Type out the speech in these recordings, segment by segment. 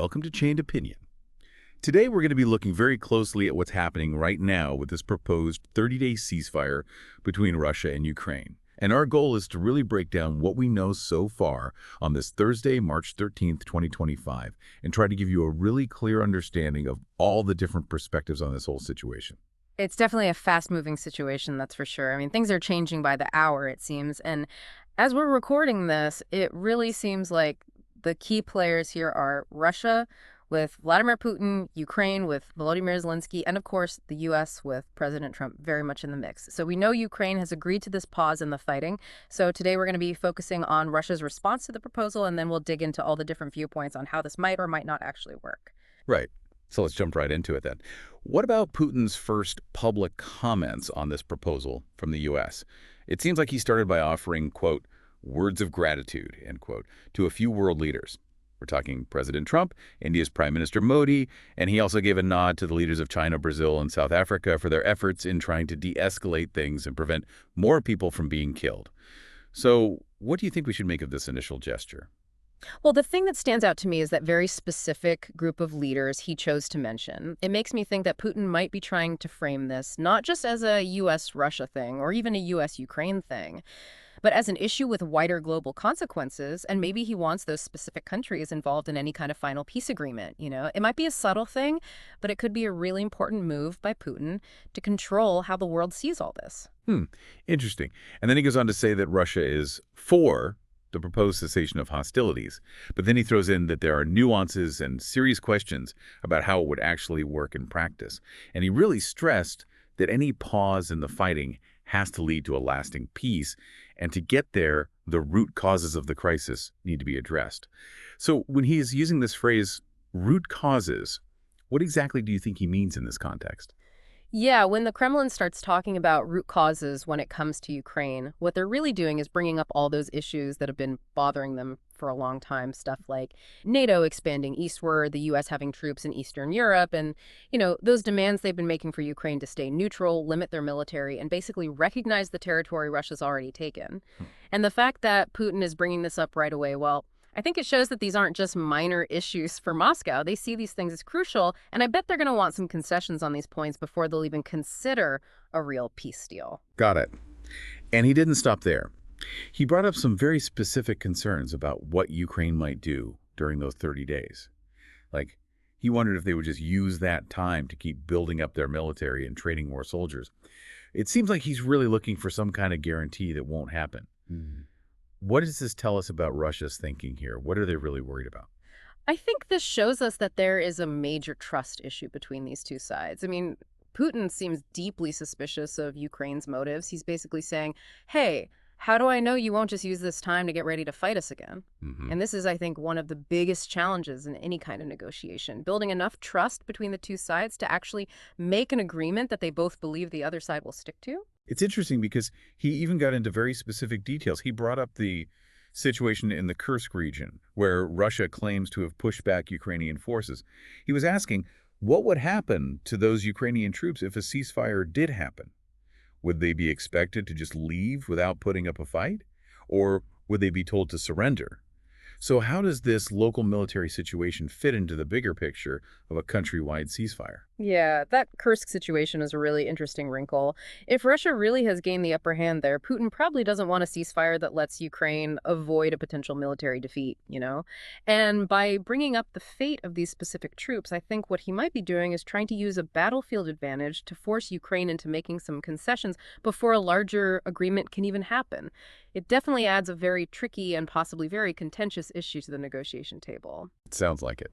welcome to Chained Opinion. Today we're going to be looking very closely at what's happening right now with this proposed 30-day ceasefire between Russia and Ukraine. And our goal is to really break down what we know so far on this Thursday, March 13th, 2025, and try to give you a really clear understanding of all the different perspectives on this whole situation. It's definitely a fast-moving situation, that's for sure. I mean, things are changing by the hour, it seems. And as we're recording this, it really seems like the key players here are Russia with Vladimir Putin, Ukraine with Volodymyr Zelenskyy, and of course the U.S. with President Trump very much in the mix. So we know Ukraine has agreed to this pause in the fighting. So today we're going to be focusing on Russia's response to the proposal, and then we'll dig into all the different viewpoints on how this might or might not actually work. Right. So let's jump right into it then. What about Putin's first public comments on this proposal from the U.S.? It seems like he started by offering, quote, words of gratitude, end quote, to a few world leaders. We're talking President Trump, India's Prime Minister Modi, and he also gave a nod to the leaders of China, Brazil, and South Africa for their efforts in trying to de-escalate things and prevent more people from being killed. So what do you think we should make of this initial gesture? Well, the thing that stands out to me is that very specific group of leaders he chose to mention. It makes me think that Putin might be trying to frame this not just as a U.S.-Russia thing or even a U.S.-Ukraine thing, but as an issue with wider global consequences, and maybe he wants those specific countries involved in any kind of final peace agreement, you know? It might be a subtle thing, but it could be a really important move by Putin to control how the world sees all this. Interesting. And then he goes on to say that Russia is for the proposed cessation of hostilities, but then he throws in that there are nuances and serious questions about how it would actually work in practice. And he really stressed that any pause in the fighting has to lead to a lasting peace, and to get there, the root causes of the crisis need to be addressed. So when he is using this phrase, root causes, what exactly do you think he means in this context? Yeah, when the Kremlin starts talking about root causes when it comes to Ukraine, what they're really doing is bringing up all those issues that have been bothering them for a long time. Stuff like NATO expanding eastward, the U.S. having troops in Eastern Europe, and, those demands they've been making for Ukraine to stay neutral, limit their military, and basically recognize the territory Russia's already taken. And the fact that Putin is bringing this up right away, well, I think it shows that these aren't just minor issues for Moscow. They see these things as crucial, and I bet they're going to want some concessions on these points before they'll even consider a real peace deal. Got it. And he didn't stop there. He brought up some very specific concerns about what Ukraine might do during those 30 days. Like, he wondered if they would just use that time to keep building up their military and training more soldiers. It seems like he's really looking for some kind of guarantee that won't happen. What does this tell us about Russia's thinking here? What are they really worried about? I think this shows us that there is a major trust issue between these two sides. I mean, Putin seems deeply suspicious of Ukraine's motives. He's basically saying, hey, how do I know you won't just use this time to get ready to fight us again? And this is, I think, one of the biggest challenges in any kind of negotiation, building enough trust between the two sides to actually make an agreement that they both believe the other side will stick to. It's interesting because he even got into very specific details. He brought up the situation in the Kursk region, where Russia claims to have pushed back Ukrainian forces. He was asking, what would happen to those Ukrainian troops if a ceasefire did happen? Would they be expected to just leave without putting up a fight? Or would they be told to surrender? So how does this local military situation fit into the bigger picture of a countrywide ceasefire? Yeah, that Kursk situation is a really interesting wrinkle. If Russia really has gained the upper hand there, Putin probably doesn't want a ceasefire that lets Ukraine avoid a potential military defeat, And by bringing up the fate of these specific troops, I think what he might be doing is trying to use a battlefield advantage to force Ukraine into making some concessions before a larger agreement can even happen. It definitely adds a very tricky and possibly very contentious issue to the negotiation table. It sounds like it.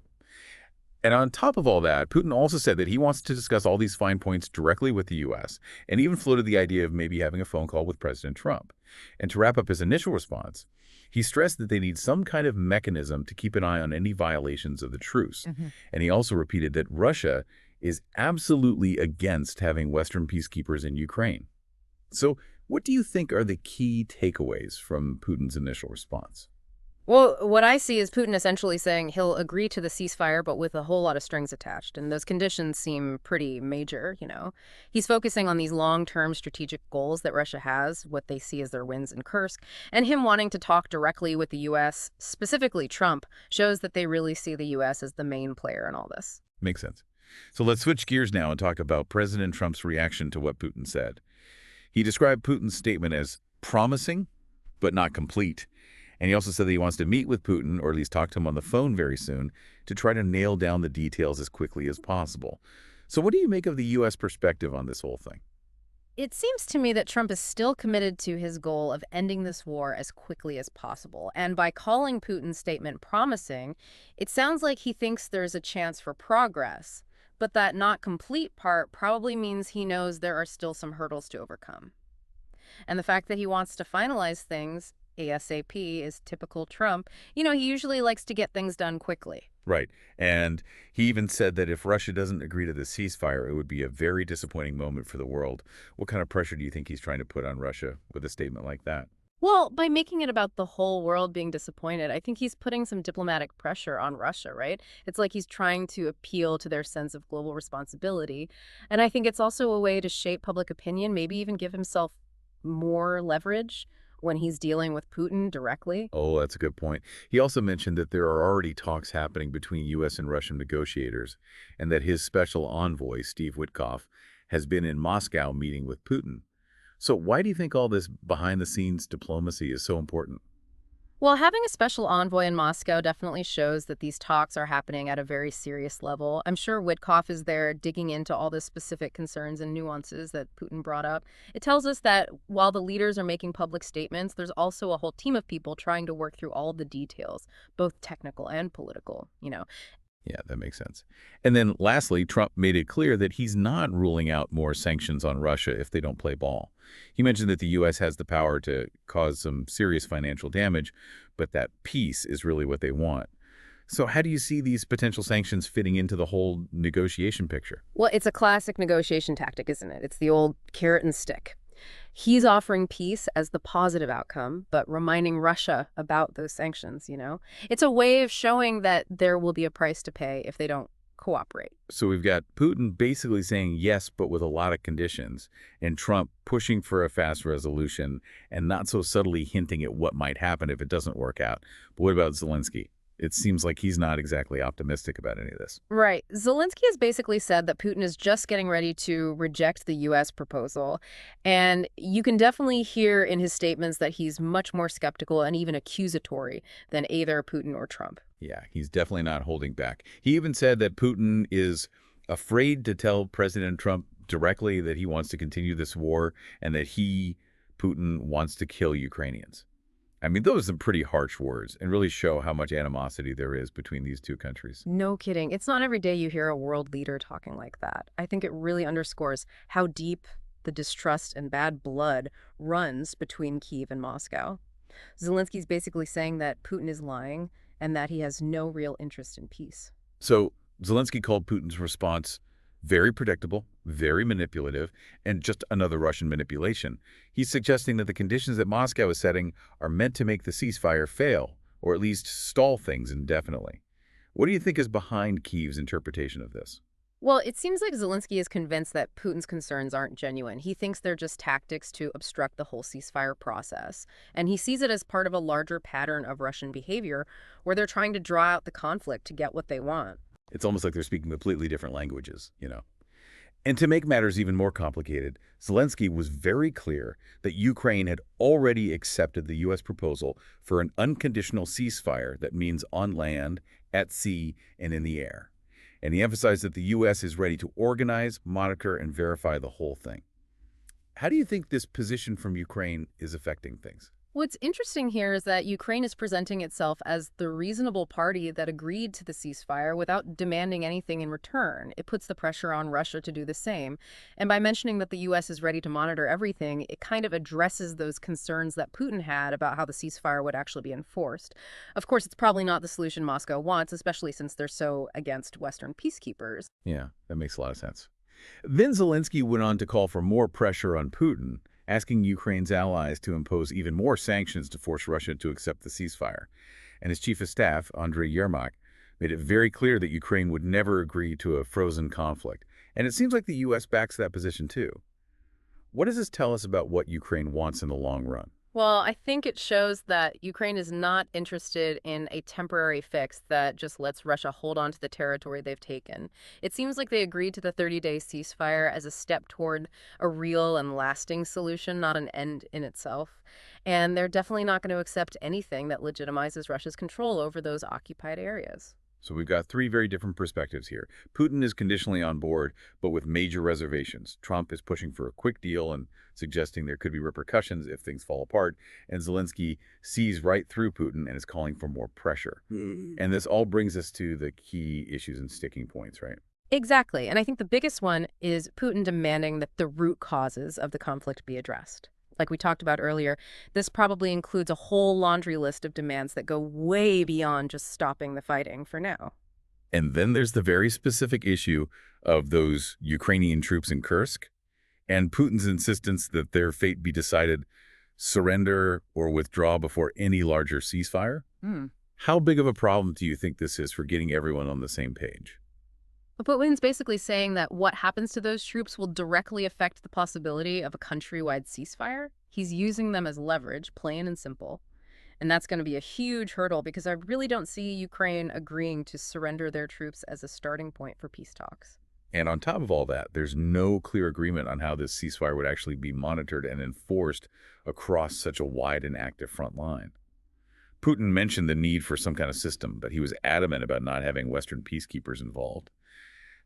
And on top of all that, Putin also said that he wants to discuss all these fine points directly with the U.S. and even floated the idea of maybe having a phone call with President Trump. And to wrap up his initial response, he stressed that they need some kind of mechanism to keep an eye on any violations of the truce. And he also repeated that Russia is absolutely against having Western peacekeepers in Ukraine. So what do you think are the key takeaways from Putin's initial response? Well, what I see is Putin essentially saying he'll agree to the ceasefire, but with a whole lot of strings attached. And those conditions seem pretty major. He's focusing on these long-term strategic goals that Russia has, what they see as their wins in Kursk, and him wanting to talk directly with the U.S., specifically Trump, shows that they really see the U.S. as the main player in all this. Makes sense. So let's switch gears now and talk about President Trump's reaction to what Putin said. He described Putin's statement as promising, but not complete. And he also said that he wants to meet with Putin, or at least talk to him on the phone very soon, to try to nail down the details as quickly as possible. So what do you make of the U.S. perspective on this whole thing? It seems to me that Trump is still committed to his goal of ending this war as quickly as possible. And by calling Putin's statement promising, it sounds like he thinks there's a chance for progress. But that not complete part probably means he knows there are still some hurdles to overcome. And the fact that he wants to finalize things ASAP is typical Trump. He usually likes to get things done quickly. Right. And he even said that if Russia doesn't agree to the ceasefire, it would be a very disappointing moment for the world. What kind of pressure do you think he's trying to put on Russia with a statement like that? Well, by making it about the whole world being disappointed, I think he's putting some diplomatic pressure on Russia, right? It's like he's trying to appeal to their sense of global responsibility. And I think it's also a way to shape public opinion, maybe even give himself more leverage when he's dealing with Putin directly. Oh, that's a good point. He also mentioned that there are already talks happening between U.S. and Russian negotiators, and that his special envoy, Steve Witkoff, has been in Moscow meeting with Putin. So why do you think all this behind-the-scenes diplomacy is so important? Well, having a special envoy in Moscow definitely shows that these talks are happening at a very serious level. I'm sure Witkoff is there digging into all the specific concerns and nuances that Putin brought up. It tells us that while the leaders are making public statements, there's also a whole team of people trying to work through all the details, both technical and political. Yeah, that makes sense. And then lastly, Trump made it clear that he's not ruling out more sanctions on Russia if they don't play ball. He mentioned that the U.S. has the power to cause some serious financial damage, but that peace is really what they want. So how do you see these potential sanctions fitting into the whole negotiation picture? Well, it's a classic negotiation tactic, isn't it? It's the old carrot and stick. He's offering peace as the positive outcome, but reminding Russia about those sanctions. It's a way of showing that there will be a price to pay if they don't cooperate. So we've got Putin basically saying yes, but with a lot of conditions, and Trump pushing for a fast resolution and not so subtly hinting at what might happen if it doesn't work out. But what about Zelenskyy? It seems like he's not exactly optimistic about any of this. Right. Zelensky has basically said that Putin is just getting ready to reject the U.S. proposal. And you can definitely hear in his statements that he's much more skeptical and even accusatory than either Putin or Trump. Yeah, he's definitely not holding back. He even said that Putin is afraid to tell President Trump directly that he wants to continue this war and that Putin, wants to kill Ukrainians. I mean, those are some pretty harsh words and really show how much animosity there is between these two countries. No kidding. It's not every day you hear a world leader talking like that. I think it really underscores how deep the distrust and bad blood runs between Kyiv and Moscow. Zelensky's basically saying that Putin is lying and that he has no real interest in peace. So Zelensky called Putin's response very predictable, very manipulative, and just another Russian manipulation. He's suggesting that the conditions that Moscow is setting are meant to make the ceasefire fail, or at least stall things indefinitely. What do you think is behind Kyiv's interpretation of this? Well, it seems like Zelensky is convinced that Putin's concerns aren't genuine. He thinks they're just tactics to obstruct the whole ceasefire process. And he sees it as part of a larger pattern of Russian behavior where they're trying to draw out the conflict to get what they want. It's almost like they're speaking completely different languages. And to make matters even more complicated, Zelensky was very clear that Ukraine had already accepted the U.S. proposal for an unconditional ceasefire that means on land, at sea, and in the air. And he emphasized that the U.S. is ready to organize, monitor, and verify the whole thing. How do you think this position from Ukraine is affecting things? What's interesting here is that Ukraine is presenting itself as the reasonable party that agreed to the ceasefire without demanding anything in return. It puts the pressure on Russia to do the same. And by mentioning that the U.S. is ready to monitor everything, it kind of addresses those concerns that Putin had about how the ceasefire would actually be enforced. Of course, it's probably not the solution Moscow wants, especially since they're so against Western peacekeepers. Yeah, that makes a lot of sense. Then Zelensky went on to call for more pressure on Putin, asking Ukraine's allies to impose even more sanctions to force Russia to accept the ceasefire. and his chief of staff, Andrei Yermak, made it very clear that Ukraine would never agree to a frozen conflict. And it seems like the U.S. backs that position too. What does this tell us about what Ukraine wants in the long run? Well, I think it shows that Ukraine is not interested in a temporary fix that just lets Russia hold on to the territory they've taken. It seems like they agreed to the 30-day ceasefire as a step toward a real and lasting solution, not an end in itself. And they're definitely not going to accept anything that legitimizes Russia's control over those occupied areas. So we've got three very different perspectives here. Putin is conditionally on board, but with major reservations. Trump is pushing for a quick deal and suggesting there could be repercussions if things fall apart. And Zelenskyy sees right through Putin and is calling for more pressure. And this all brings us to the key issues and sticking points, right? Exactly. And I think the biggest one is Putin demanding that the root causes of the conflict be addressed. Like we talked about earlier, this probably includes a whole laundry list of demands that go way beyond just stopping the fighting for now. And then there's the very specific issue of those Ukrainian troops in Kursk and Putin's insistence that their fate be decided surrender or withdraw before any larger ceasefire. How big of a problem do you think this is for getting everyone on the same page? But Putin's basically saying that what happens to those troops will directly affect the possibility of a countrywide ceasefire. He's using them as leverage, plain and simple. And that's going to be a huge hurdle because I really don't see Ukraine agreeing to surrender their troops as a starting point for peace talks. And on top of all that, there's no clear agreement on how this ceasefire would actually be monitored and enforced across such a wide and active front line. Putin mentioned the need for some kind of system, but he was adamant about not having Western peacekeepers involved.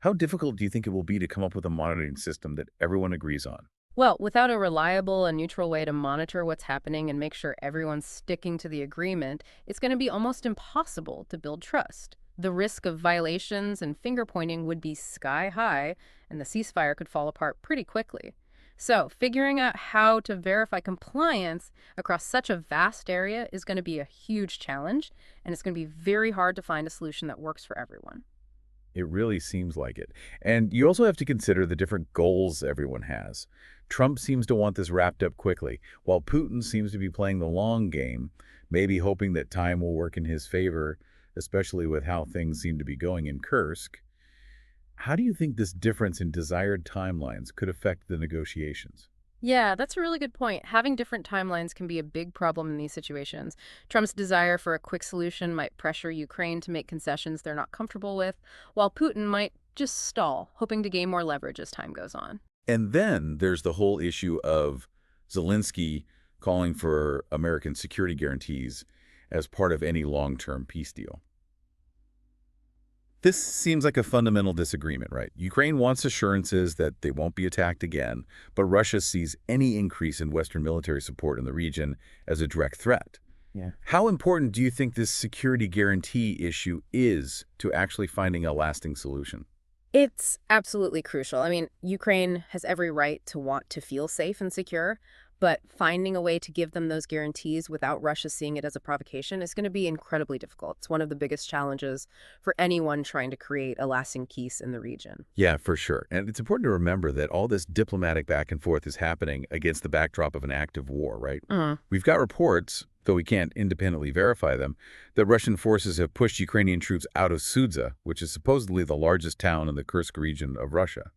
How difficult do you think it will be to come up with a monitoring system that everyone agrees on? Well, without a reliable and neutral way to monitor what's happening and make sure everyone's sticking to the agreement, it's going to be almost impossible to build trust. The risk of violations and finger-pointing would be sky high, and the ceasefire could fall apart pretty quickly. So, figuring out how to verify compliance across such a vast area is going to be a huge challenge, and it's going to be very hard to find a solution that works for everyone. It really seems like it. And you also have to consider the different goals everyone has. Trump seems to want this wrapped up quickly, while Putin seems to be playing the long game, maybe hoping that time will work in his favor, especially with how things seem to be going in Kursk. How do you think this difference in desired timelines could affect the negotiations? Yeah, that's a really good point. Having different timelines can be a big problem in these situations. Trump's desire for a quick solution might pressure Ukraine to make concessions they're not comfortable with, while Putin might just stall, hoping to gain more leverage as time goes on. And then there's the whole issue of Zelenskyy calling for American security guarantees as part of any long-term peace deal. This seems like a fundamental disagreement, right? Ukraine wants assurances that they won't be attacked again, but Russia sees any increase in Western military support in the region as a direct threat. Yeah. How important do you think this security guarantee issue is to actually finding a lasting solution? It's absolutely crucial. I mean, Ukraine has every right to want to feel safe and secure, but finding a way to give them those guarantees without Russia seeing it as a provocation is going to be incredibly difficult. It's one of the biggest challenges for anyone trying to create a lasting peace in the region. Yeah, for sure. And it's important to remember that all this diplomatic back and forth is happening against the backdrop of an active war, right? We've got reports, though we can't independently verify them, that Russian forces have pushed Ukrainian troops out of Sudzha, which is supposedly the largest town in the Kursk region of Russia.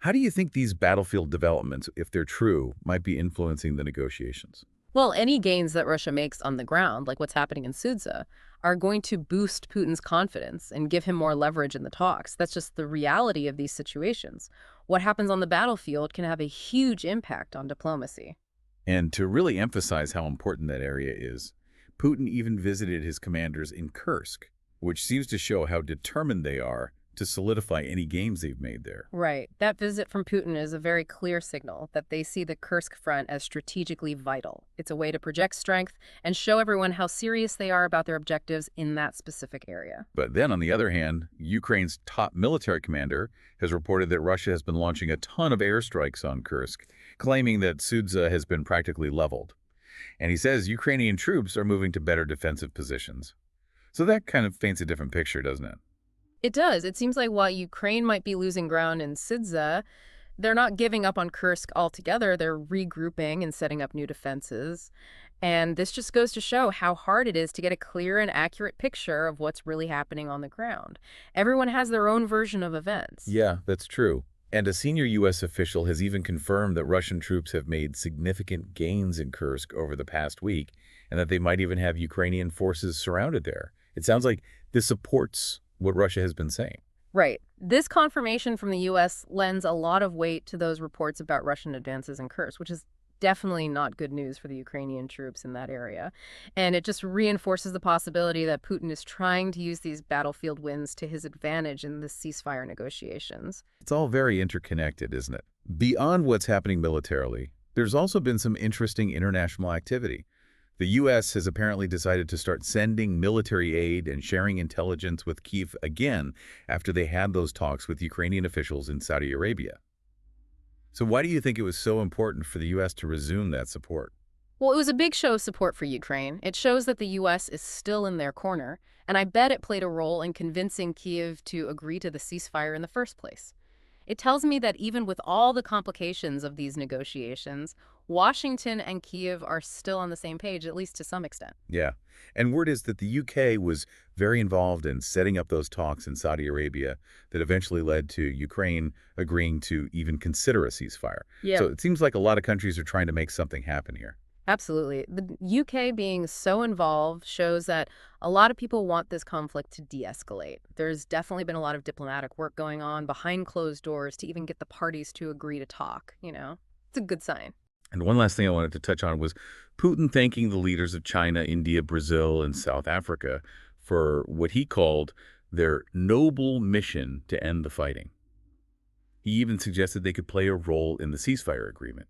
How do you think these battlefield developments, if they're true, might be influencing the negotiations? Well, any gains that Russia makes on the ground, like what's happening in Sudzha, are going to boost Putin's confidence and give him more leverage in the talks. That's just the reality of these situations. What happens on the battlefield can have a huge impact on diplomacy. And to really emphasize how important that area is, Putin even visited his commanders in Kursk, which seems to show how determined they are to solidify any gains they've made there. Right. That visit from Putin is a very clear signal that they see the Kursk front as strategically vital. It's a way to project strength and show everyone how serious they are about their objectives in that specific area. But then, on the other hand, Ukraine's top military commander has reported that Russia has been launching a ton of airstrikes on Kursk, claiming that Sudzha has been practically leveled. And he says Ukrainian troops are moving to better defensive positions. So that kind of paints a different picture, doesn't it? It does. It seems like while Ukraine might be losing ground in Sudzha, they're not giving up on Kursk altogether. They're regrouping and setting up new defenses. And this just goes to show how hard it is to get a clear and accurate picture of what's really happening on the ground. Everyone has their own version of events. Yeah, that's true. And a senior U.S. official has even confirmed that Russian troops have made significant gains in Kursk over the past week, and that they might even have Ukrainian forces surrounded there. It sounds like this supports what Russia has been saying. Right. This confirmation from the U.S. lends a lot of weight to those reports about Russian advances in Kursk, which is definitely not good news for the Ukrainian troops in that area. And it just reinforces the possibility that Putin is trying to use these battlefield wins to his advantage in the ceasefire negotiations. It's all very interconnected, isn't it? Beyond what's happening militarily, there's also been some interesting international activity. The U.S. has apparently decided to start sending military aid and sharing intelligence with Kyiv again after they had those talks with Ukrainian officials in Saudi Arabia. So why do you think it was so important for the U.S. to resume that support? Well, it was a big show of support for Ukraine. It shows that the U.S. is still in their corner, and I bet it played a role in convincing Kyiv to agree to the ceasefire in the first place. It tells me that even with all the complications of these negotiations, Washington and Kyiv are still on the same page, at least to some extent. Yeah. And word is that the UK was very involved in setting up those talks in Saudi Arabia that eventually led to Ukraine agreeing to even consider a ceasefire. Yeah. So it seems like a lot of countries are trying to make something happen here. Absolutely. The UK being so involved shows that a lot of people want this conflict to de-escalate. There's definitely been a lot of diplomatic work going on behind closed doors to even get the parties to agree to talk, you know? It's a good sign. And one last thing I wanted to touch on was Putin thanking the leaders of China, India, Brazil, and South Africa for what he called their noble mission to end the fighting. He even suggested they could play a role in the ceasefire agreement.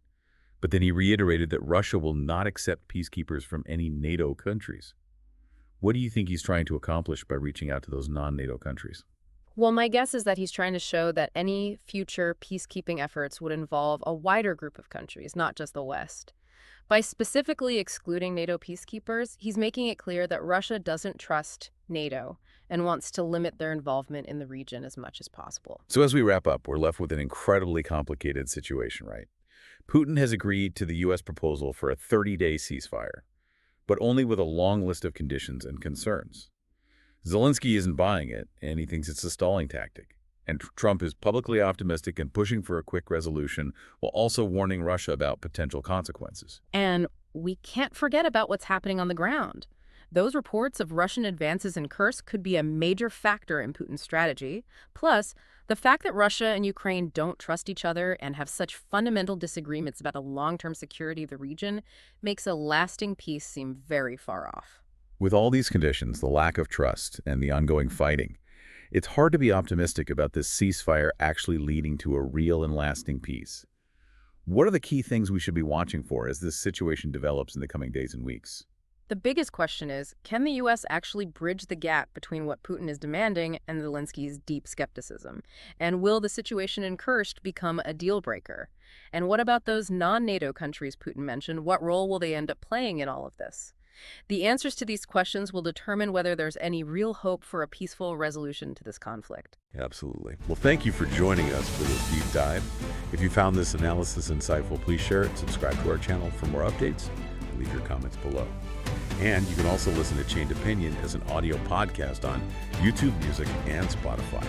But then he reiterated that Russia will not accept peacekeepers from any NATO countries. What do you think he's trying to accomplish by reaching out to those non-NATO countries? Well, my guess is that he's trying to show that any future peacekeeping efforts would involve a wider group of countries, not just the West. By specifically excluding NATO peacekeepers, he's making it clear that Russia doesn't trust NATO and wants to limit their involvement in the region as much as possible. So as we wrap up, we're left with an incredibly complicated situation, right? Putin has agreed to the U.S. proposal for a 30-day ceasefire, but only with a long list of conditions and concerns. Zelenskyy isn't buying it, and he thinks it's a stalling tactic. And Trump is publicly optimistic and pushing for a quick resolution, while also warning Russia about potential consequences. And we can't forget about what's happening on the ground. Those reports of Russian advances in Kursk could be a major factor in Putin's strategy. Plus, the fact that Russia and Ukraine don't trust each other and have such fundamental disagreements about the long-term security of the region makes a lasting peace seem very far off. With all these conditions, the lack of trust, and the ongoing fighting, it's hard to be optimistic about this ceasefire actually leading to a real and lasting peace. What are the key things we should be watching for as this situation develops in the coming days and weeks? The biggest question is, can the U.S. actually bridge the gap between what Putin is demanding and Zelenskyy's deep skepticism? And will the situation in Kursk become a deal breaker? And what about those non-NATO countries Putin mentioned? What role will they end up playing in all of this? The answers to these questions will determine whether there's any real hope for a peaceful resolution to this conflict. Absolutely. Well, thank you for joining us for this deep dive. If you found this analysis insightful, please share it, subscribe to our channel for more updates, and leave your comments below. And you can also listen to Chained Opinion as an audio podcast on YouTube Music and Spotify.